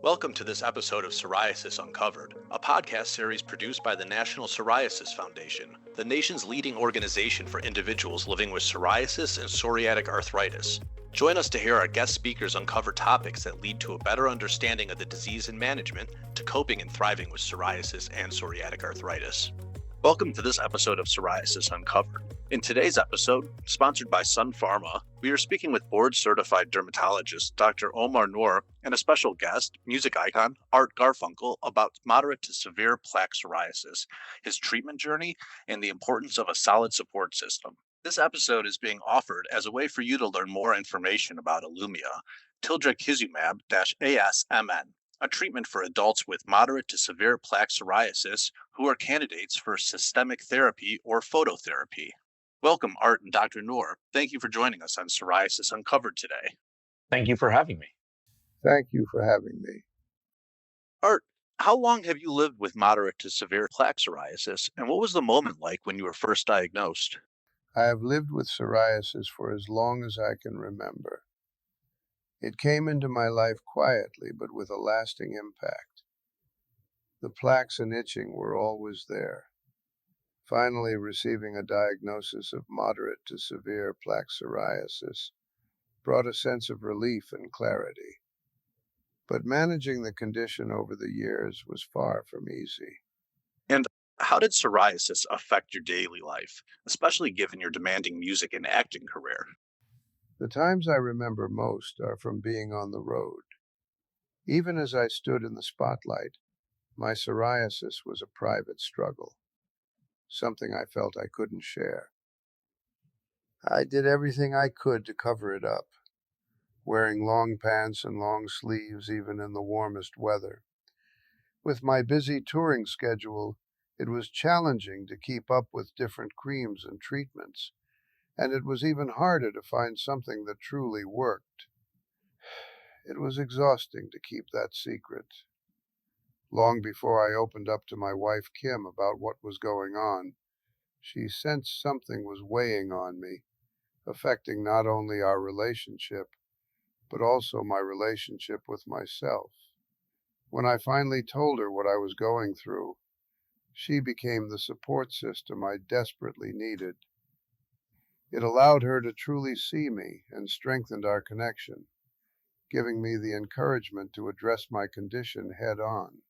Welcome to this episode of Psoriasis Uncovered, a podcast series produced by the National Psoriasis Foundation, the nation's leading organization for individuals living with psoriasis and psoriatic arthritis. Join us to hear our guest speakers uncover topics that lead to a better understanding of the disease and management to coping and thriving with psoriasis and psoriatic arthritis. Welcome to this episode of Psoriasis Uncovered. In today's episode, sponsored by Sun Pharma, we are speaking with board-certified dermatologist Dr. Omar Noor and a special guest, music icon Art Garfunkel, about moderate to severe plaque psoriasis, his treatment journey, and the importance of a solid support system. This episode is being offered as a way for you to learn more information about Ilumya, tildrakizumab-asmn, a treatment for adults with moderate to severe plaque psoriasis who are candidates for systemic therapy or phototherapy. Welcome, Art and Dr. Noor. Thank you for joining us on Psoriasis Uncovered today. Thank you for having me. Thank you for having me. Art, how long have you lived with moderate to severe plaque psoriasis, and what was the moment like when you were first diagnosed? I have lived with psoriasis for as long as I can remember. It came into my life quietly, but with a lasting impact. The plaques and itching were always there. Finally, receiving a diagnosis of moderate to severe plaque psoriasis brought a sense of relief and clarity. But managing the condition over the years was far from easy. And how did psoriasis affect your daily life, especially given your demanding music and acting career? The times I remember most are from being on the road. Even as I stood in the spotlight, my psoriasis was a private struggle, something I felt I couldn't share. I did everything I could to cover it up, wearing long pants and long sleeves even in the warmest weather. With my busy touring schedule, it was challenging to keep up with different creams and treatments, and it was even harder to find something that truly worked. It was exhausting to keep that secret. Long before I opened up to my wife Kim about what was going on, she sensed something was weighing on me, affecting not only our relationship, but also my relationship with myself. When I finally told her what I was going through, she became the support system I desperately needed. It allowed her to truly see me and strengthened our connection, giving me the encouragement to address my condition head on.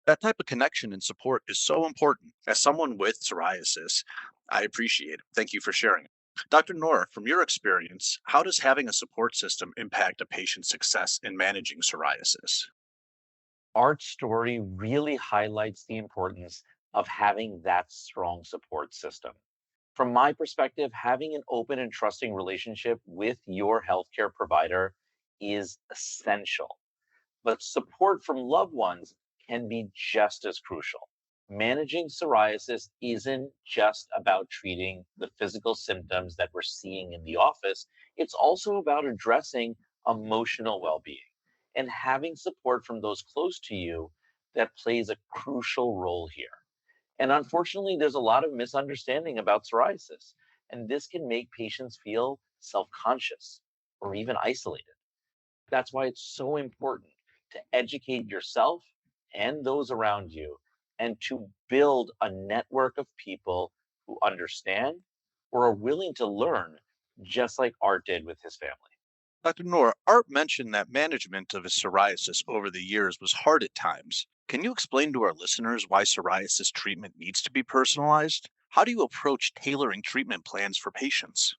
That type of connection and support is so important. As someone with psoriasis, I appreciate it. Thank you for sharing. Dr. Noor, from your experience, how does having a support system impact a patient's success in managing psoriasis? Art's story really highlights the importance of having that strong support system. From my perspective, having an open and trusting relationship with your healthcare provider is essential. But support from loved ones can be just as crucial. Managing psoriasis isn't just about treating the physical symptoms that we're seeing in the office, it's also about addressing emotional well being and having support from those close to you that plays a crucial role here. And unfortunately, there's a lot of misunderstanding about psoriasis, and this can make patients feel self conscious or even isolated. That's why it's so important to educate yourself and those around you and to build a network of people who understand or are willing to learn, just like Art did with his family. Dr. Noor, Art mentioned that management of his psoriasis over the years was hard at times. Can you explain to our listeners why psoriasis treatment needs to be personalized? How do you approach tailoring treatment plans for patients?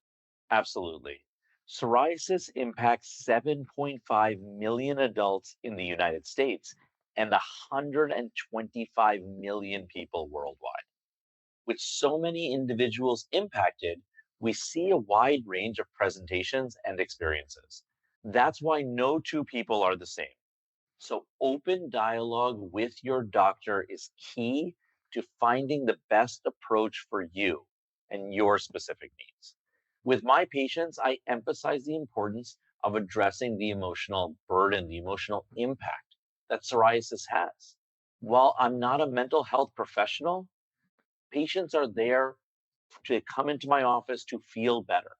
Absolutely. Psoriasis impacts 7.5 million adults in the United States and 125 million people worldwide. With so many individuals impacted, we see a wide range of presentations and experiences. That's why no two people are the same. So, open dialogue with your doctor is key to finding the best approach for you and your specific needs. With my patients, I emphasize the importance of addressing the emotional burden, the emotional impact that psoriasis has. While I'm not a mental health professional, patients are there to come into my office to feel better.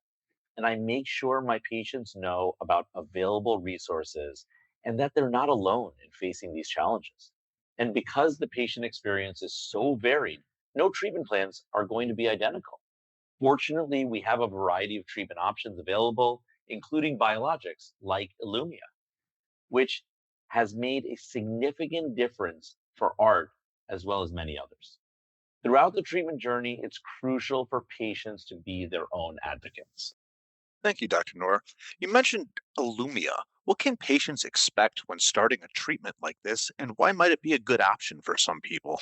And I make sure my patients know about available resources and that they're not alone in facing these challenges. And because the patient experience is so varied, no treatment plans are going to be identical. Fortunately, we have a variety of treatment options available, including biologics like Ilumya, which has made a significant difference for art as well as many others. Throughout the treatment journey, it's crucial for patients to be their own advocates. Thank you, Dr. Noor. You mentioned Ilumya. What can patients expect when starting a treatment like this, and why might it be a good option for some people?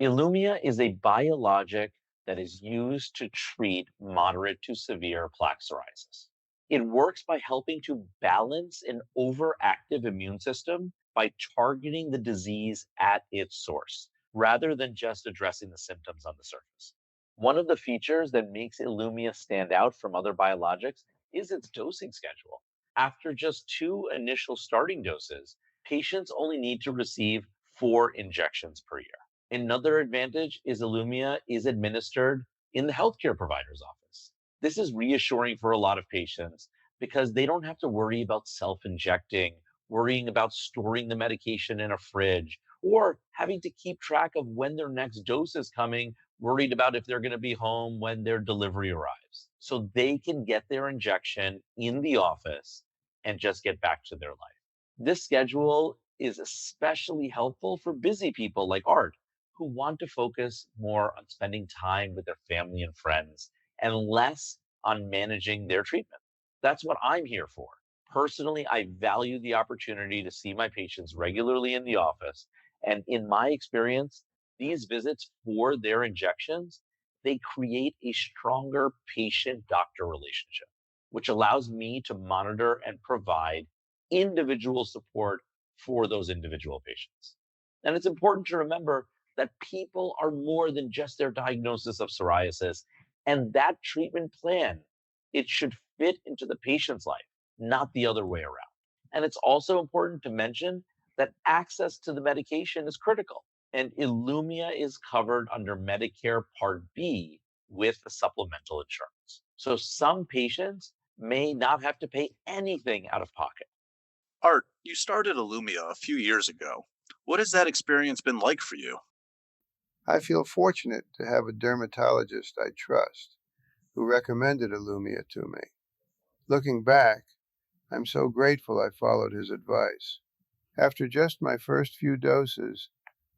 Ilumya is a biologic that is used to treat moderate to severe plaque psoriasis. It works by helping to balance an overactive immune system by targeting the disease at its source, rather than just addressing the symptoms on the surface. One of the features that makes Ilumya stand out from other biologics is its dosing schedule. After just two initial starting doses, patients only need to receive 4 injections per year. Another advantage is Ilumya is administered in the healthcare provider's office. This is reassuring for a lot of patients because they don't have to worry about self injecting, worrying about storing the medication in a fridge, or having to keep track of when their next dose is coming, worried about if they're going to be home when their delivery arrives. So they can get their injection in the office and just get back to their life. This schedule is especially helpful for busy people like Art, who want to focus more on spending time with their family and friends and less on managing their treatment. That's what I'm here for. Personally, I value the opportunity to see my patients regularly in the office. And in my experience, these visits for their injections, they create a stronger patient-doctor relationship, which allows me to monitor and provide individual support for those individual patients. And it's important to remember that people are more than just their diagnosis of psoriasis, and that treatment plan, it should fit into the patient's life, not the other way around. And it's also important to mention that access to the medication is critical, and Ilumya is covered under Medicare Part B with a supplemental insurance. So some patients may not have to pay anything out of pocket. Art, you started Illumia a few years ago. What has that experience been like for you? I feel fortunate to have a dermatologist I trust who recommended Ilumya to me. Looking back, I'm so grateful I followed his advice. After just my first few doses,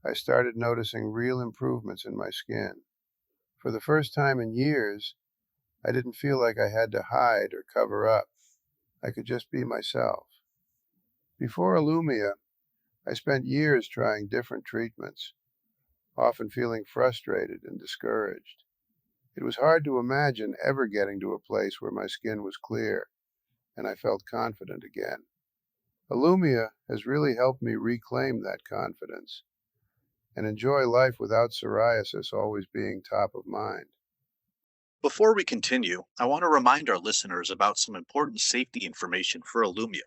I started noticing real improvements in my skin. For the first time in years, I didn't feel like I had to hide or cover up. I could just be myself. Before Ilumya, I spent years trying different treatments, often feeling frustrated and discouraged. It was hard to imagine ever getting to a place where my skin was clear and I felt confident again. Ilumya has really helped me reclaim that confidence and enjoy life without psoriasis always being top of mind. Before we continue, I want to remind our listeners about some important safety information for Illumia.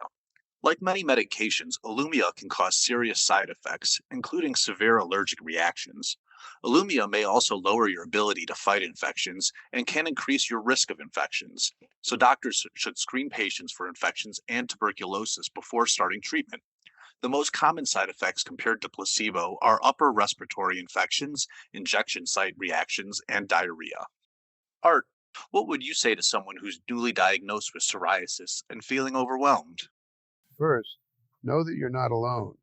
Like many medications, Illumia can cause serious side effects, including severe allergic reactions. Illumia may also lower your ability to fight infections and can increase your risk of infections. So doctors should screen patients for infections and tuberculosis before starting treatment. The most common side effects compared to placebo are upper respiratory infections, injection site reactions, and diarrhea. Art, what would you say to someone who's newly diagnosed with psoriasis and feeling overwhelmed? First, know that you're not alone.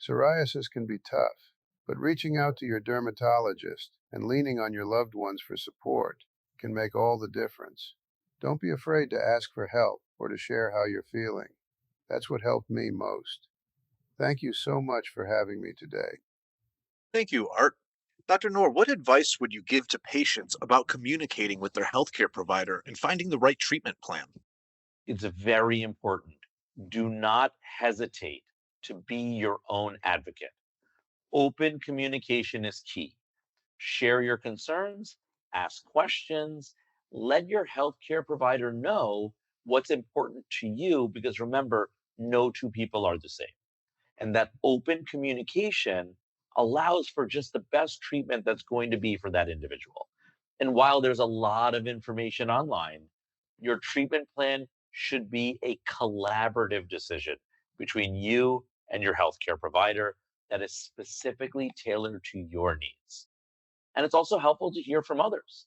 Psoriasis can be tough, but reaching out to your dermatologist and leaning on your loved ones for support can make all the difference. Don't be afraid to ask for help or to share how you're feeling. That's what helped me most. Thank you so much for having me today. Thank you, Art. Dr. Noor, what advice would you give to patients about communicating with their healthcare provider and finding the right treatment plan? It's very important. Do not hesitate to be your own advocate. Open communication is key. Share your concerns, ask questions, let your healthcare provider know what's important to you because remember, no two people are the same. And that open communication allows for just the best treatment that's going to be for that individual. And while there's a lot of information online, Your treatment plan should be a collaborative decision between you and your healthcare provider that is specifically tailored to your needs. And it's also helpful to hear from others,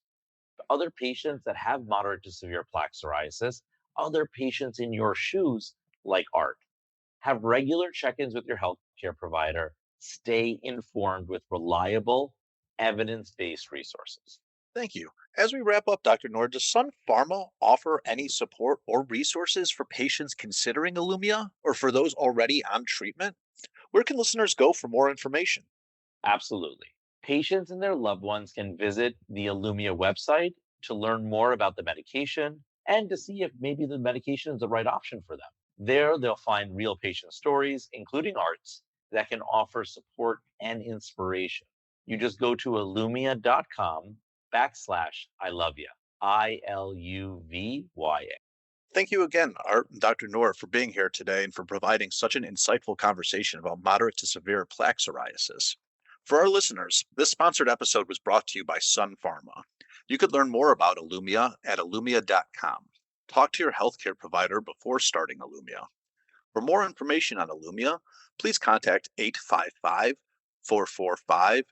other patients that have moderate to severe plaque psoriasis, other patients in your shoes, like Art. Have regular check ins with your healthcare provider. Stay informed with reliable, evidence based resources. Thank you. As we wrap up, Dr. Noor, does Sun Pharma offer any support or resources for patients considering Ilumya or for those already on treatment? Where can listeners go for more information? Absolutely. Patients and their loved ones can visit the Ilumya website to learn more about the medication and to see if maybe the medication is the right option for them. There, they'll find real patient stories, including Art's, that can offer support and inspiration. You just go to illumya.com/I love you. ILUVYA. Thank you again, Art and Dr. Noor, for being here today and for providing such an insightful conversation about moderate to severe plaque psoriasis. For our listeners, this sponsored episode was brought to you by Sun Pharma. You could learn more about Ilumya at illumya.com. Talk to your healthcare provider before starting Ilumya. For more information on Ilumya, please contact 855 445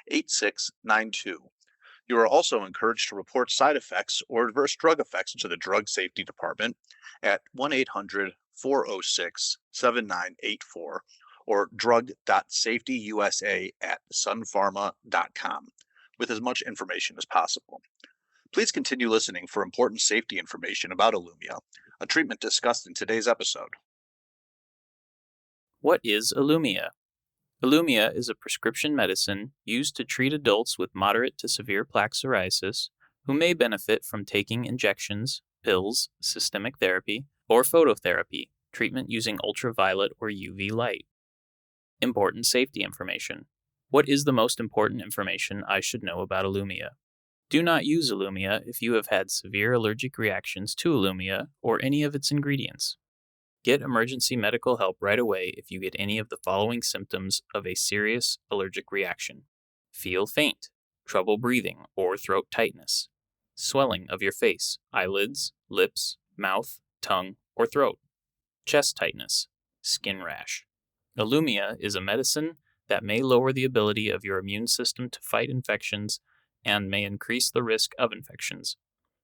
8692. You are also encouraged to report side effects or adverse drug effects to the Drug Safety Department at 1-800-406-7984 or drug.safetyusa@sunpharma.com with as much information as possible. Please continue listening for important safety information about Ilumya, a treatment discussed in today's episode. What is Ilumya? Ilumya is a prescription medicine used to treat adults with moderate to severe plaque psoriasis who may benefit from taking injections, pills, systemic therapy, or phototherapy, treatment using ultraviolet or UV light. Important safety information. What is the most important information I should know about Ilumya? Do not use Ilumya if you have had severe allergic reactions to Ilumya or any of its ingredients. Get emergency medical help right away if you get any of the following symptoms of a serious allergic reaction. Feel faint, trouble breathing or throat tightness, swelling of your face, eyelids, lips, mouth, tongue, or throat, chest tightness, skin rash. Ilumya is a medicine that may lower the ability of your immune system to fight infections and may increase the risk of infections.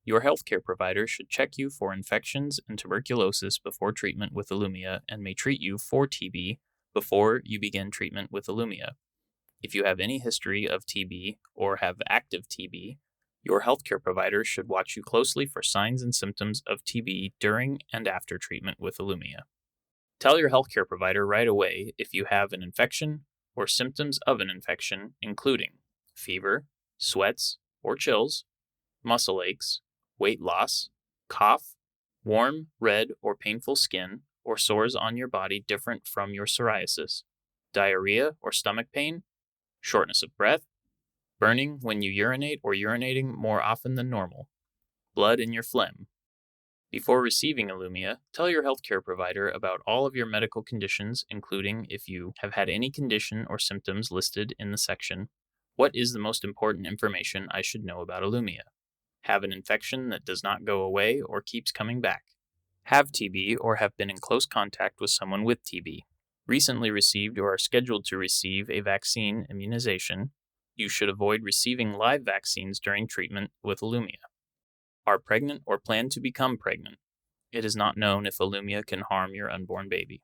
Your healthcare provider should check you for infections and tuberculosis before treatment with Ilumya and may treat you for TB before you begin treatment with Ilumya. If you have any history of TB or have active TB, your healthcare provider should watch you closely for signs and symptoms of TB during and after treatment with Ilumya. Tell your healthcare provider right away if you have an infection or symptoms of an infection, including fever, sweats or chills, muscle aches, weight loss, cough, warm, red, or painful skin, or sores on your body different from your psoriasis, diarrhea or stomach pain, shortness of breath, burning when you urinate or urinating more often than normal, blood in your phlegm. Before receiving Ilumya, tell your healthcare provider about all of your medical conditions, including if you have had any condition or symptoms listed in the section, "What is the most important information I should know about Ilumya?" Have an infection that does not go away or keeps coming back. Have TB or have been in close contact with someone with TB. Recently received or are scheduled to receive a vaccine immunization. You should avoid receiving live vaccines during treatment with Ilumya. Are pregnant or plan to become pregnant. It is not known if Ilumya can harm your unborn baby.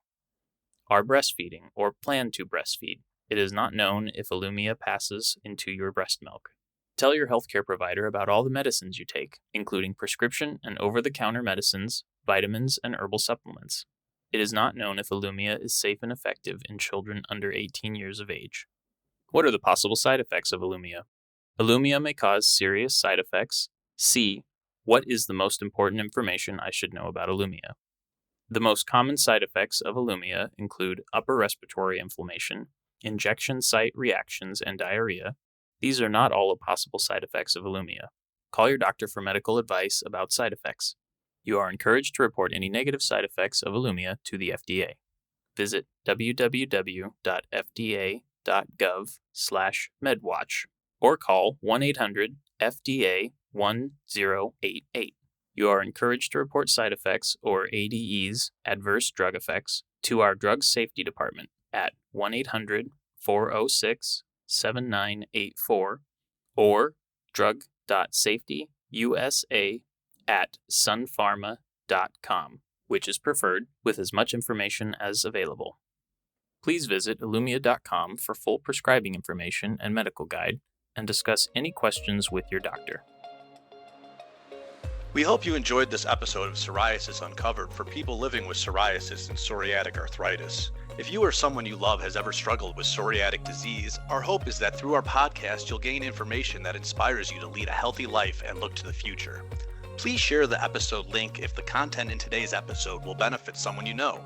Are breastfeeding or plan to breastfeed. It is not known if Ilumya passes into your breast milk. Tell your healthcare provider about all the medicines you take, including prescription and over-the-counter medicines, vitamins, and herbal supplements. It is not known if Ilumya is safe and effective in children under 18 years of age. What are the possible side effects of Ilumya? Ilumya may cause serious side effects. C. What is the most important information I should know about Ilumya? The most common side effects of Ilumya include upper respiratory inflammation, injection site reactions, and diarrhea. These are not all the possible side effects of Ilumya. Call your doctor for medical advice about side effects. You are encouraged to report any negative side effects of Ilumya to the FDA. Visit www.fda.gov/medwatch or call 1-800-FDA-1088. You are encouraged to report side effects, or ADEs, adverse drug effects, to our Drug Safety Department at 1-800-406-7984 or drug.safetyusa@sunpharma.com, which is preferred, with as much information as available. Please visit Ilumya.com for full prescribing information and medical guide, and discuss any questions with your doctor. We hope you enjoyed this episode of Psoriasis Uncovered for people living with psoriasis and psoriatic arthritis. If you or someone you love has ever struggled with psoriatic disease, our hope is that through our podcast you'll gain information that inspires you to lead a healthy life and look to the future. Please share the episode link if the content in today's episode will benefit someone you know.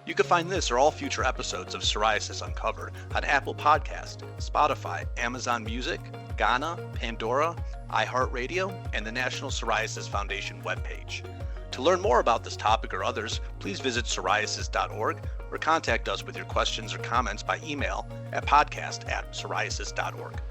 You can find this or all future episodes of Psoriasis Uncovered on Apple Podcast, Spotify, Amazon Music, Ghana, Pandora, iHeartRadio, and the National Psoriasis Foundation webpage. To learn more about this topic or others, please visit psoriasis.org or contact us with your questions or comments by email at podcast@psoriasis.org.